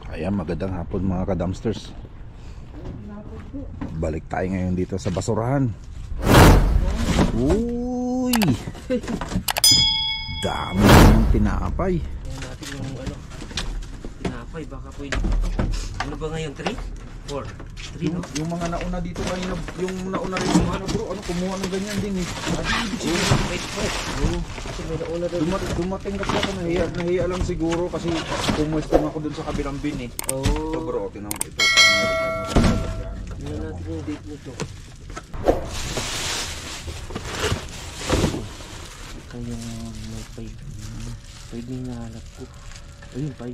Ayan, magandang hapon mga ka-dumpsters. Balik tayo ngayon dito sa basurahan. Uy! Dami ng tinapay. Tingnan natin yung tinapay, baka pwede ito. Ano ba ngayon, 3? 4? 3, no? Yung mga nauna dito kanina, yung nauna rin yung mga bro, kumuha ng ganyan din eh. Wait. Kasi may nauna daw. Dumating kasi ako, nahiya lang siguro kasi pumwestong ako dun sa kabilang bin eh. Oo. Ito bro, tinawag ito. Tingnan natin yung date nito. Kaya may 5. Pwede nga halap ko. Ayun, 5.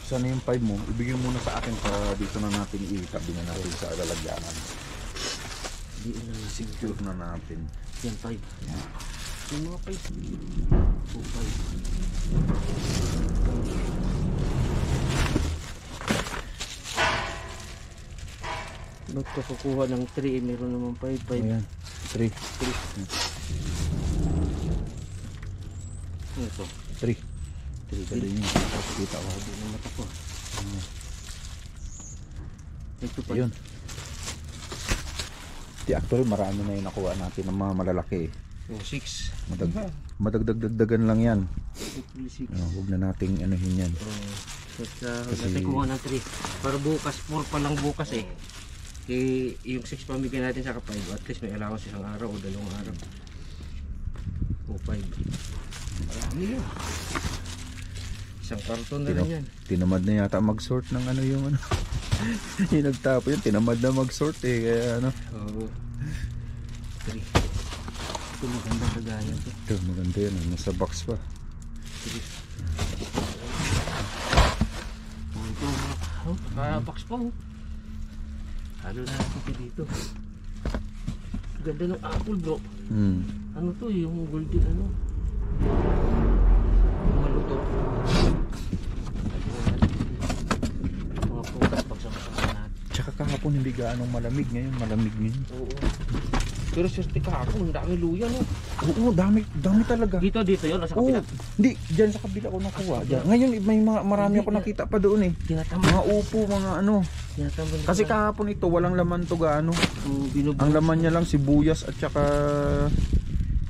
Sana yung 5 mo, ibigay muna sa akin para dito na natin itabi na natin sa lalagyanan. Hindi na natin. Secure na natin. Yan, 5. Yan. Yung mga 5. Oh, 5. Ba't ka kukuha ng 3? Meron naman 5. 5. Ayan, 3. 3. Ano ito? 3. 3 ka din yun. Kita ko. Hindi na mata ko. Ito pa. Ayun. Actually marami na yung nakuha natin ng mga malalaki. Oh, 6. Madagdagan lang yan. 6. Huwag na nating anuhin yan. Kasi kuha ng 3. Para bukas, 4 pa lang bukas eh. Eh, yung 6 pamigyan natin sa ka-5. At least may allowance isang araw o 2 araw. O 5. Marami yun. Isang karton na rin yan. Tinamad na yata mag-sort ng ano yung ano. Yung nagtapo yun, tinamad na mag-sort eh. Kaya ano. Oo. 3. Ito magandang lagayan to. Ito, maganda yan. Nasa box pa. 3. Ito mga karo. Naka-box pa oh. Halo na natin dito. Ganda ng apple bro. Ano to yung golden ano. Maluto. Mga prutas pagsama-sama natin. Tsaka kahapon hindi gaanong malamig. Ngayon malamig ngayon. Oo. Pero swerte kahapon, ang dami luya no. Oo, dami talaga. Dito yun, nasa Oo, kabila. hindi, dyan sa kabila ko nakuha. Dyan. Ngayon may marami ako nakita pa doon eh. Tinatambal. Mga upo, mga ano. Tinatambal. Kasi kahapon ito, walang laman to gaano. Binubuo. Ang laman niya lang sibuyas at saka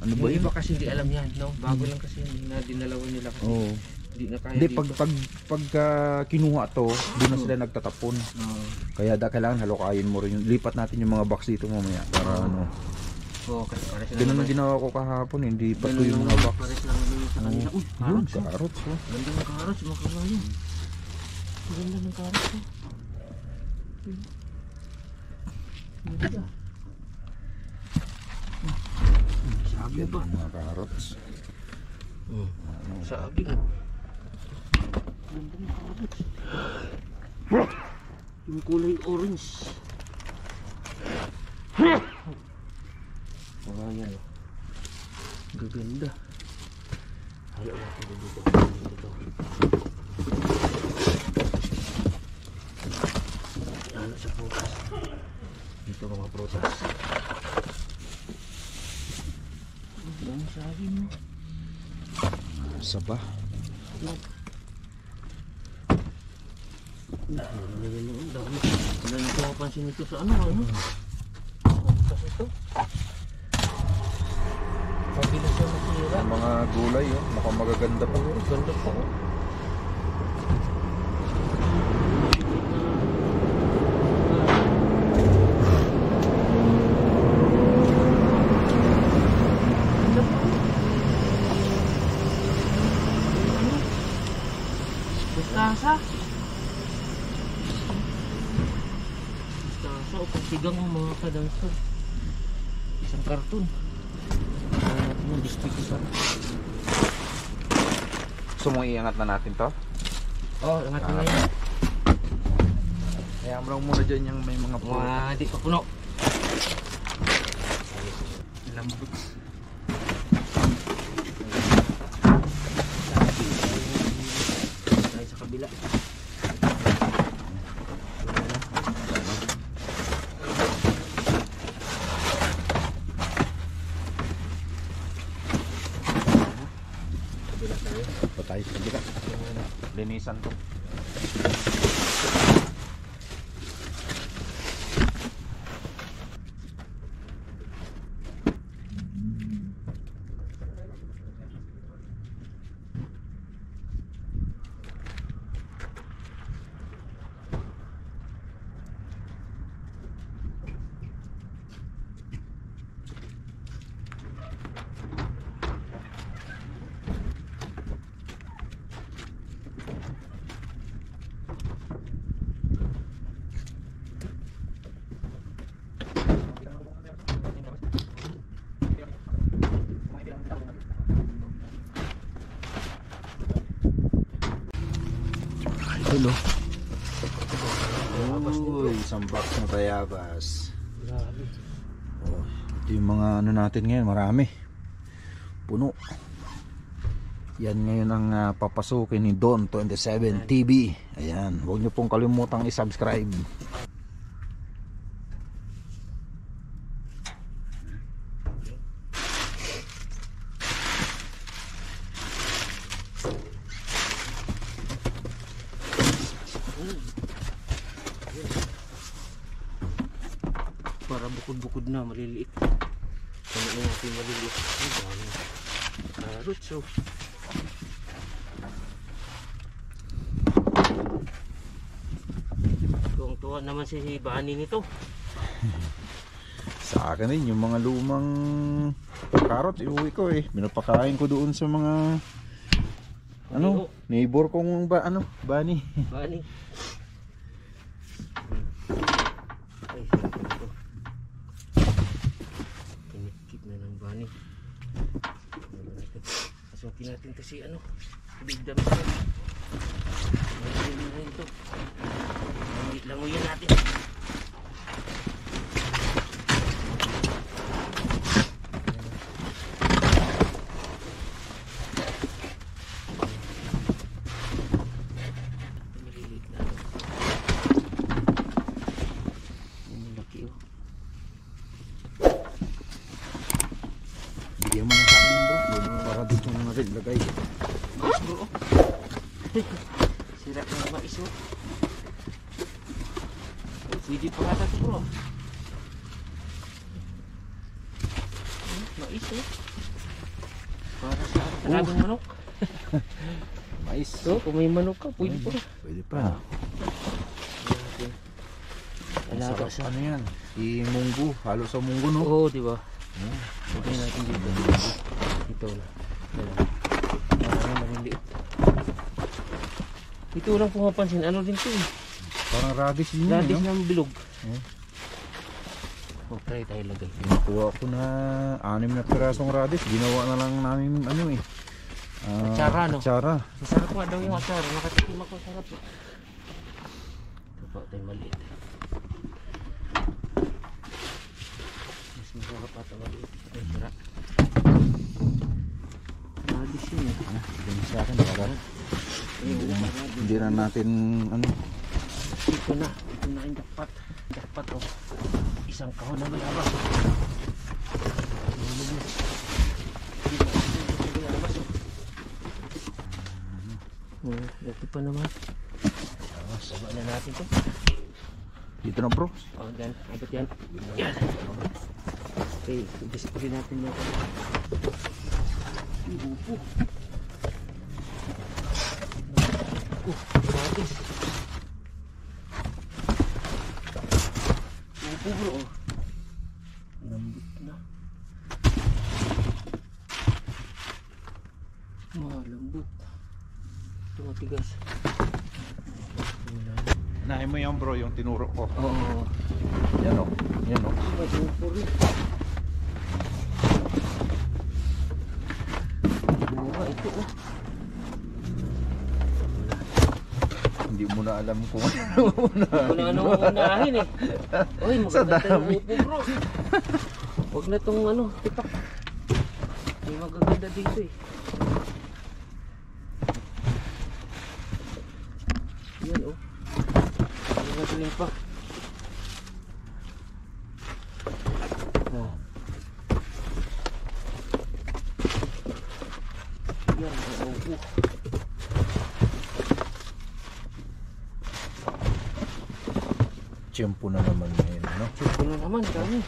ano ba Yung yun? iba kasi hindi alam yan, no? Bago lang kasi na dinalawan nila kasi. Oo. Hindi na kaya Hindi, dito. pagka kinuha to, doon na sila nagtatapon. Kaya kailangan halukayin mo rin yun. Lipat natin yung mga box dito mamaya para ano. Oo, kasi pares lang. Ganun ang ginawa ko kahapon, hindi pa to yung mga box. Pares lang naman sa kanila. Uy, Yun, carrots. carrots. Oh. Ganda ng carrots, mga kabayan. Ganda ng carrots. Ganda. Sabi ba? Mga carrots. Sabi mo. Ganda ng carrots. Yung kulay orange. Ayan. Gaganda. Ayaw natin dito. Ano sa prutas? Dito mga prutas. Ang sabi mo. Saba. Ang dami. Wala na ito mapansin ito sa ano. Kasi ito. Pabilis yung nasira. Mga gulay, oh. Mukhang magaganda pa. Ganda pa oh. Mustasa o pagsigang ang mga kadansa. Isang karton. Kaya natin yung biscuit isa. So, mong iangat na natin to? Oo, angat na yan. Kaya mo lang muna dyan yung may mga po. Di pa puno. Lambot. Tayo sa kabila. Bila tayo. Pa tayo sa kabila. Linisan to. Hello. Uy, isang box ng tayabas. Grabe. Oh, ito yung mga ano natin ngayon, marami. Puno. Yan ngayon ang papasukin ni Don 27 TV. Ayan, huwag niyo pong kalimutang i-subscribe. Para bukod-bukod na, maliliit. Ano natin maliliit? Ay, dami. Carrots, oh. Tuwang-tuwa naman si Bani nito. Sa akin din, yung mga lumang karot, iuwi ko eh. Binapakain ko doon sa mga ano, neighbor kong Bani. Bani. Ay, ito. Kinikip na ng Bani. Pasukin natin ito si big dam ito. Malilim na ito. Languyan natin. Maliliit na. Ang laki, oh. Bigyan mo na sa akin bro, para dito na natin lagay. Mais, bro. Sira na mais, oh. Pwede pa kata ito, bro. Mais, oh. Para sa talagang manok. Mais. So, kung may manok ka, pwede pa. Pwede pa. Alaga Masarap sa... ano yan? Munggo, halo sa munggo no? Oo, di ba? Hmm. Pwede natin dito. Ito na. Parang maliliit. Ito lang pumapansin. Ano din ito eh? Parang radish din yun, Radish no? ng bilog. Hmm. Try tayo lagay. Nakuha ko na 6 na pirasong radish. Ginawa na lang namin ano eh. Atsara, no? Atsara. Masarap nga daw yung atsara. Nakatikim ako, sarap. Ito pa tayo maliit. Mas masarap ata maliit. Ito yung sira. Radish yun eh. Ganyan sa akin. Para hindi na natin ano. Ito na yung jackpot. Jackpot, oh. Isang kahon na malabas. Dati pa naman. Saba na natin to. Dito na bro. Oh, dyan. Abot yan. Yan. Okay, display natin yan. Upo. Gratis. Upo bro. Lambot na. Lambot. Ito matigas. Nahin mo yan bro, yung tinuro ko. Oo. Yan o. Yan o. Upo rin. Bunga ito oh. Hindi mo na alam kung Hindi ko na anong unahin eh. Uy, maganda tayong upo bro. Huwag na itong tipak. May magaganda dito eh. Yan oh. Magaling pa. Oh. Yan, naupo. Tiyempo na naman ngayon, ano? Tiyempo na naman, dami.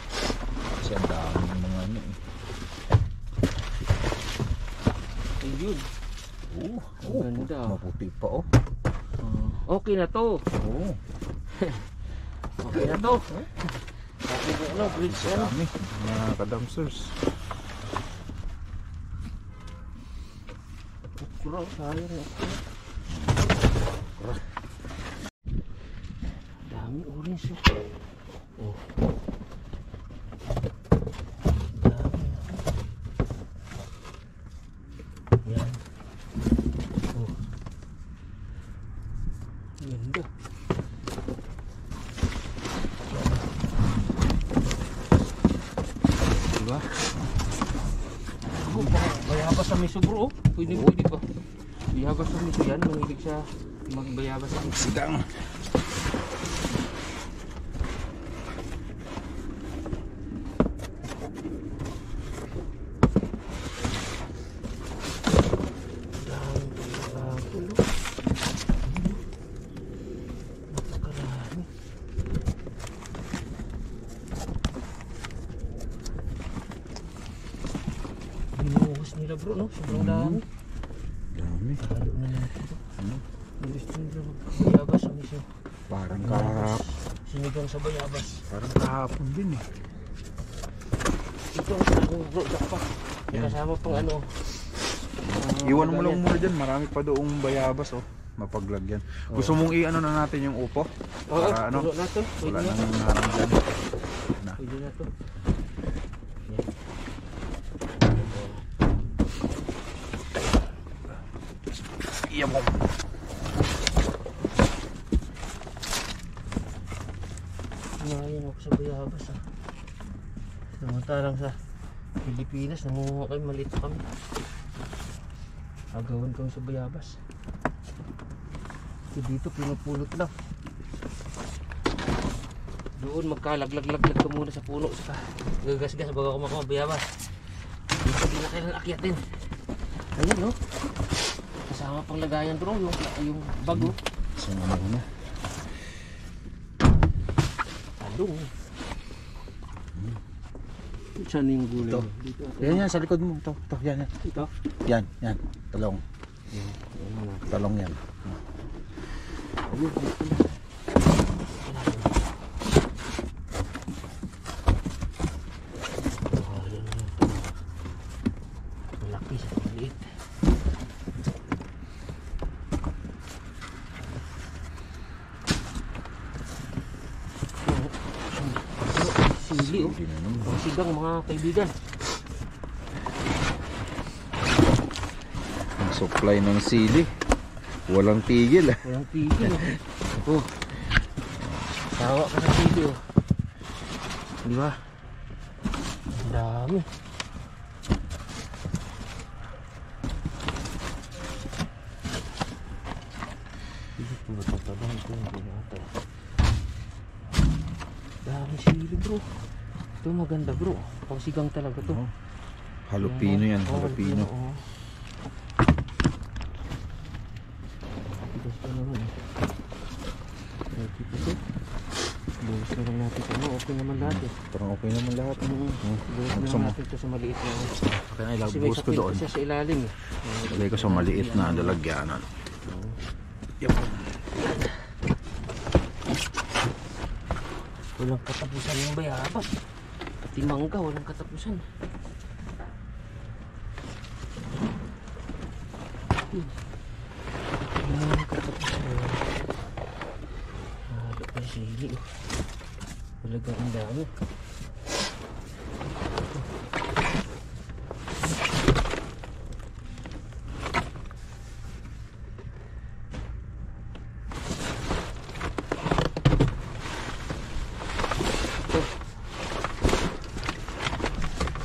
Kasi ang dami ng mga ano eh. Ayun. Ang ganda. Maputi pa oh. Okay na to. Oo. Okay na to. Sabi ko ano, bridge ano. Dami, mga kadamsers. Okra, sayang na okra. Dami orange oh. Oh. Dami. Yan. Oh. Ganda. Diba? Oh, bayabas sa miso bro. Pwede pa. Bayabas sa miso yan. Mahilig siya magbayabas sa miso. Sigang. Binuhos nila bro, no? Sobrang dami. Dami. Halo na natin ito. Gusto nila magbayabas sa miso. Parang kahapon. Sinigang sa bayabas. Parang kahapon din eh. Ito ang bro, dapat. Yan. Kasama pang ano. Iwan mo lang muna dyan. Marami pa doong bayabas oh. Mapaglagyan. Gusto mong i-ano na natin yung upo? Oo, Para ano? puno na to. Wala Pwede na. nang harang dyan. Na. Pwede na to. Iya mo. Ngayon ako sa bayabas ah. Samantalang sa Pilipinas, nangunguha kayo, maliit pa kami. Agawan kami sa bayabas. Dito pinupulot lang. Doon magkalaglag-laglag ka muna sa puno, saka gagasgas bago kumakaw bayabas. Dito din na kailan akyatin. Ayun no. Kasama pang lagayan bro, yung bago. So ano na? Talong. Saan yung gulay? Ito. Dito. Yan sa likod mo. Ito, yan. Ito. Yan. Talong. Ayun na. Talong yan. Ayun, dito na. Malaki sa maliit. Sili oh. Ang sigang mga kaibigan. Ang supply ng sili. Walang tigil. Walang tigil oh. Tawa ka sa sili oh. Di ba? Ang dami. Dami sili bro. Ito maganda bro. Pangsigang talaga to. Halupino yan. Oh, Halupino. oh. Tigas pa naman eh. Ito. Buhos na lang natin ito. Okay naman lahat eh. Parang okay naman lahat. Buhos na lang natin ito sa maliit na. Okay na Kasi may ilagbuhos ko sakit doon. siya sa ilalim eh. Lagay ko sa maliit na lalagyanan. Yep. Walang katapusan yung bayabas. Pati mangga walang katapusan. Walang katapusan. Halo pa sili. Talagang ang dami.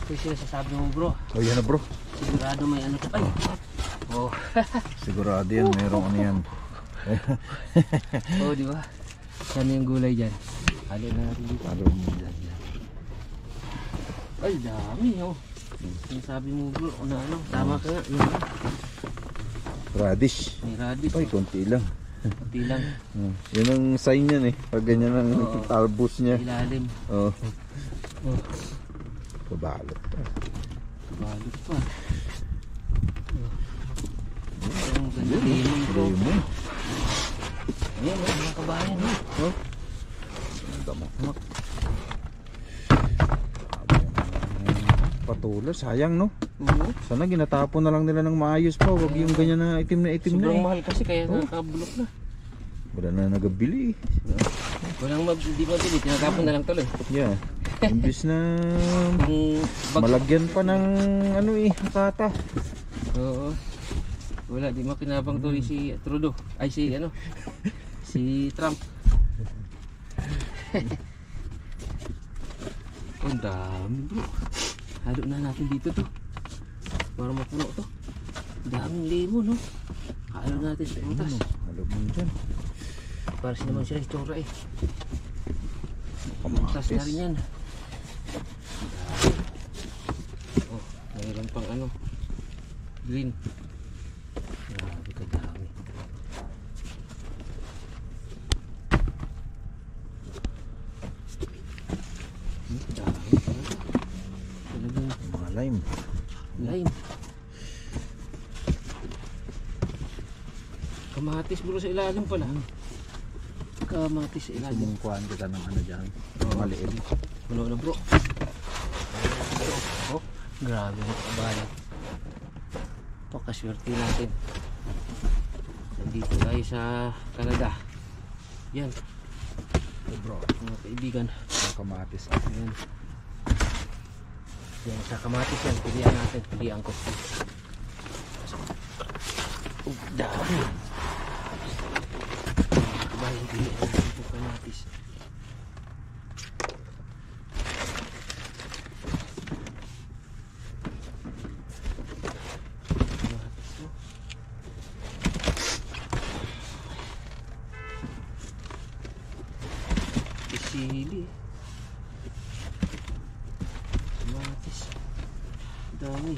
Yung sinasasabi mo bro, Oh yan na bro. sigurado may ano to. Ay! Oh. Sigurado yan. Merong ano yan. Oh, di ba? Saan yung gulay dyan? Halo na natin dito. Halo mo dyan. Ay, dami oh. Yung sabi mo bro, ano, tama ka nga. Yun. Radish. May radish. Ay, konti lang. Kunti lang. Yun ang sign yan eh. Pag ganyan ang talbos niya. Ilalim. Oh. Oh. Pabalot. Balot pa. Ang ganda limon bro. Lemon. Ayan mga kabayan. Oh. Damak-mak. Patuloy, sayang no? Oo. Sana ginatapon na lang nila ng maayos pa. Huwag yung ganyan na itim Sobrang na eh. mahal kasi kaya nakabulok na. Wala na nagabili eh. Walang hindi mabili, tinatapon na lang tuloy. Yeah. Imbis na Yung malagyan pa ng ano eh, kata. Oo. Wala, di makinabang to si Trudeau. Ay si ano? Si Trump. Ang dami bro. Halo na natin dito to. Para mapuno to. Daming lemon no. Halo natin sa prutas. Halo mo dyan. Para naman sila itsura eh. Prutas na rin yan. Oh, mayroon pang ano. Green. Grabe kadami. Dami talaga. Talagang Mga lime. lime. Kamatis bro sa ilalim pala. Kamatis sa ilalim. Sumungkuhan kita ng ano dyan. Maliit. Puno na bro. Oh, grabe ang kabayan. Pakaswerte natin. Nandito tayo sa Canada. Yan. Hey bro. Mga kaibigan. Kamatis. Yan. Yan sa kamatis yan. Pilihan natin. Pilihan ko. Oh, dami. Kabayan, pilihan natin itong kamatis. Sili. Kamatis. Dami.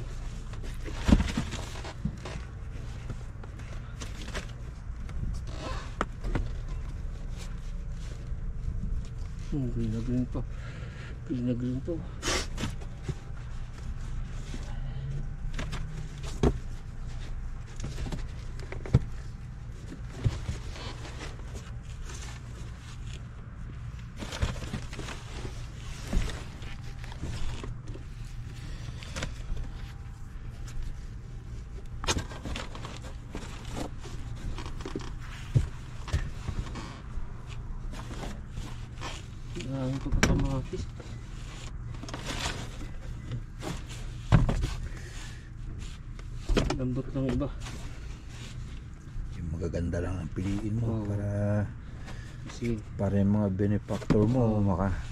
Green na green pa. Green na green pa. Ang pagkakamatis. Lambot ng iba. Yung magaganda lang ang piliin mo Oo. Kasi para yung mga benefactor mo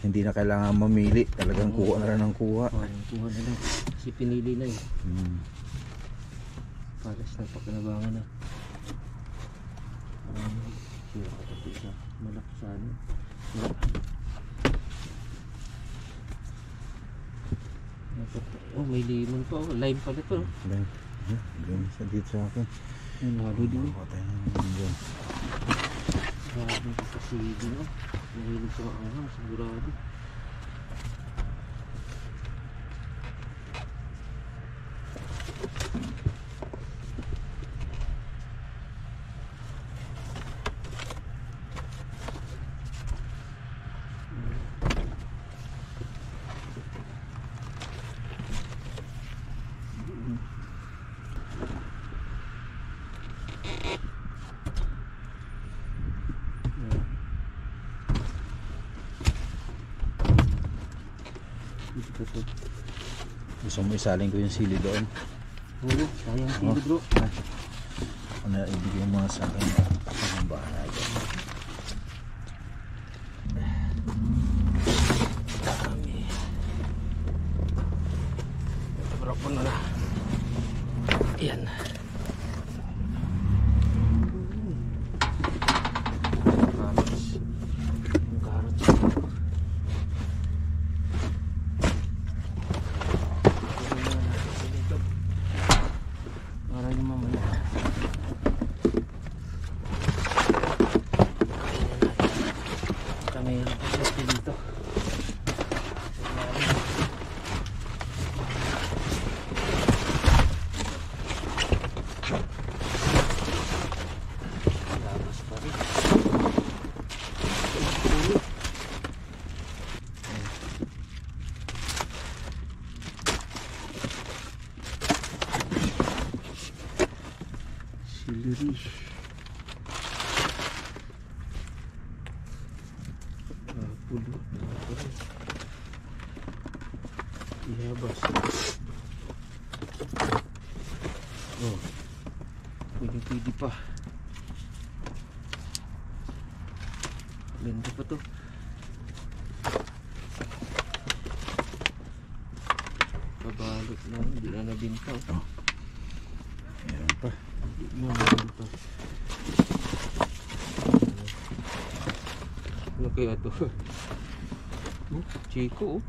hindi na kailangan mamili. Talagang kuha na rin ng kuha. kuha na lang. Kasi pinili na eh. Pares na pakinabangan na. Sira ka tapos sa malaksan. Oh, may lemon pa. Oh, lime pala to. Doon sa dito sa akin. Ay, nalo din. Patay na naman dyan. Grabe ko sa sige, no? Nahilig sa maanghang, sigurado. Gusto mo isalin ko yung sili doon? Oo, sayang sili bro. Ako na ibigay mo sa akin. Ang bahala dyan. Dami. Bro, puno na. Ayan. Carrots. Carrots. Para yung mamaya. Kami dito. Labas pa rin. Celery. Pulo. Ihabas. Oh. Pwede pa. Ganda pa to. Pabalot lang, hindi na nabinta. Oh. Meron pa. Hindi na nabinta. Ano kaya to? Oh, Chico, oh.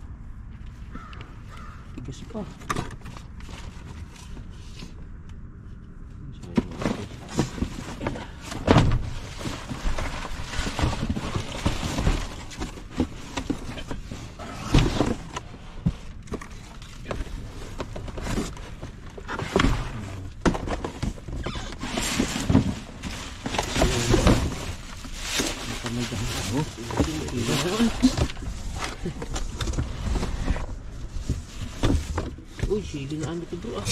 Tigas pa. Uy, sili na ano to bro ah.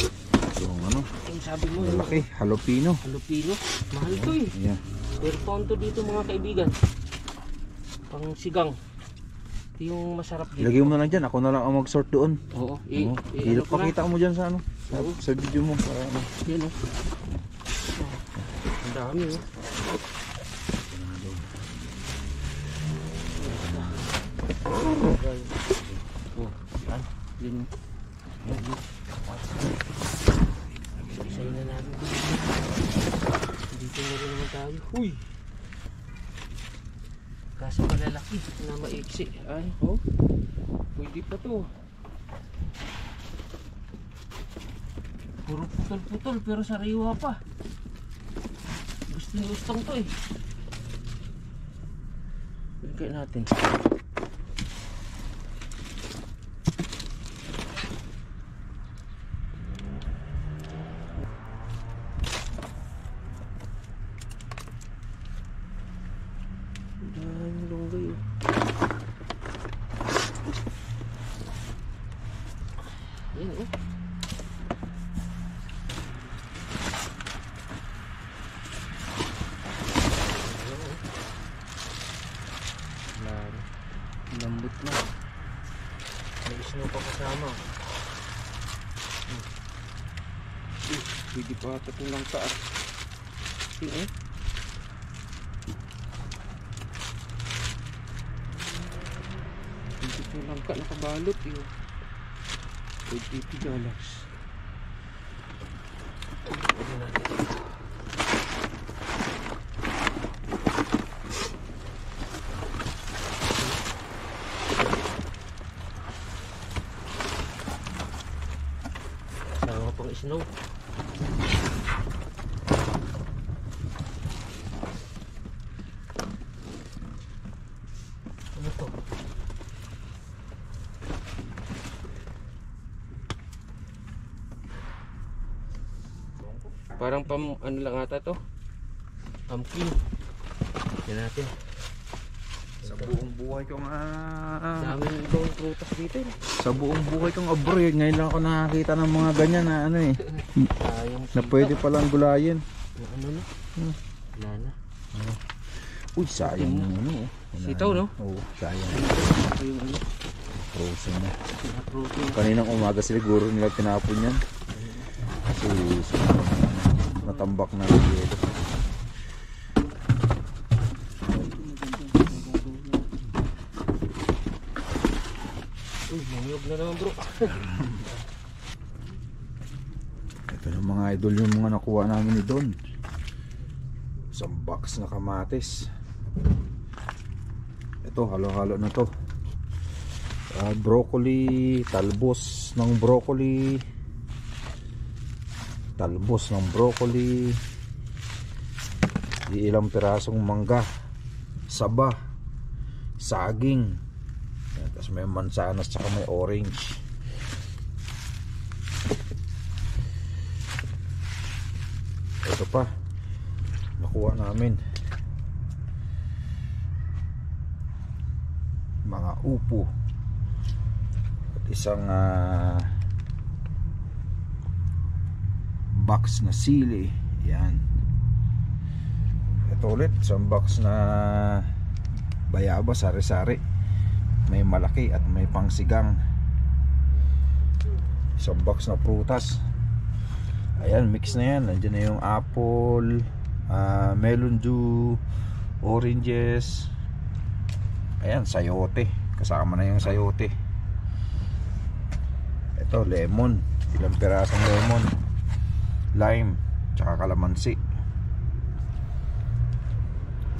Yung ano, Yung sabi mo, malaki, jalapeno. Jalapeno. Mahal to eh. Yeah. Per pound to dito mga kaibigan. Pang sigang. Ito yung masarap dito. Ilagay mo na lang dyan, ako na lang ang mag-sort doon. Oo. Oo. Ano ko na? Pakita mo dyan sa ano, sa video mo. Para ano. Yan o. Ang dami o. Oh, yan. Yan. Isayin na namin. Dito na rin naman tayo. Huy! Kaso malalaki na maiksi. Ay, oh. Pwede pa to. Puro putol-putol pero sariwa pa. Gustong to eh. Bigay natin. Daming longgay oh. Yan oh. Lambot na. May snow pa kasama. Pwede pa ata itong lang taas. Ito eh. Pwede itong langka nakabalot eh. $80. Pwede natin. Sama pang snow. Ano to? Parang pam ano lang ata to. Pumpkin. Yan natin. Sa buong buhay kong Daming ibang prutas dito eh. sa buong buhay kong abroad, ngayon lang ako nakakita ng mga ganyan na ano eh. Sayang Na pwede palang gulayin. yung ano na. Wala na. Uy, sayang yung ano. Sitaw no? Oo, sayang. Ito yung ano. Frozen na. Pinaprotein. Kaninang umaga siguro nila tinapon yan. Kasi natambak na ng yelo. Uy, mangiyog na naman bro. Ito yung mga idol yung mga nakuha namin ni Don. Isang box na kamatis. Ito, halo-halo na to. Broccoli, talbos ng broccoli. talbos ng broccoli, di ilang pirasong mangga, saba, saging. Yan, tapos may mansanas tsaka may orange. Ito pa nakuha namin mga upo at isang box na sili. Yan. Ito ulit isang box na bayabas, sari-sari, may malaki at may pangsigang. Isang box na prutas. Ayan, mix na yan. Nandiyan na yung apple, melon dew, oranges. Ayan, sayote. Kasama na yung sayote. Ito, lemon. Ilang pirasong lemon. Lime, tsaka kalamansi.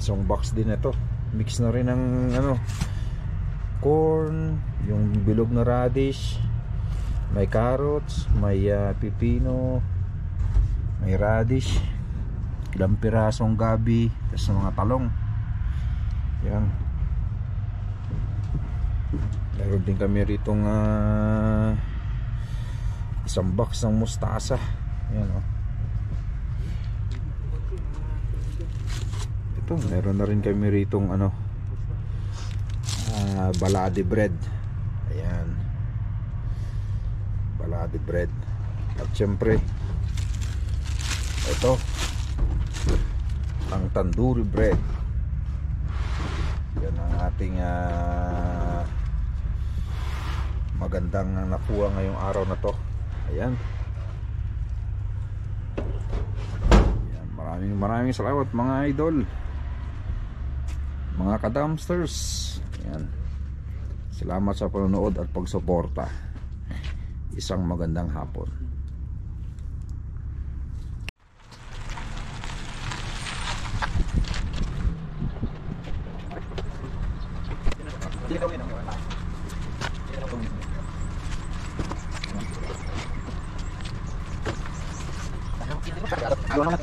Isang box din ito. Mix na rin ng corn, yung bilog na radish, may carrots, may pipino, may radish, ilang pirasong gabi, tapos mga talong. Yan. Meron din kami ritong isang box ng mustasa. Yan, oh. Ito, meron na rin kami ritong balade bread. Ayan, balade bread. At syempre ito ang tandoori bread. Yan ang ating magandang nakuha ngayong araw na to. Ayan. Ayan, maraming salamat mga idol, mga ka-dumpsters. Ayan. Salamat sa panonood at pagsuporta. Isang magandang hapon. Oh.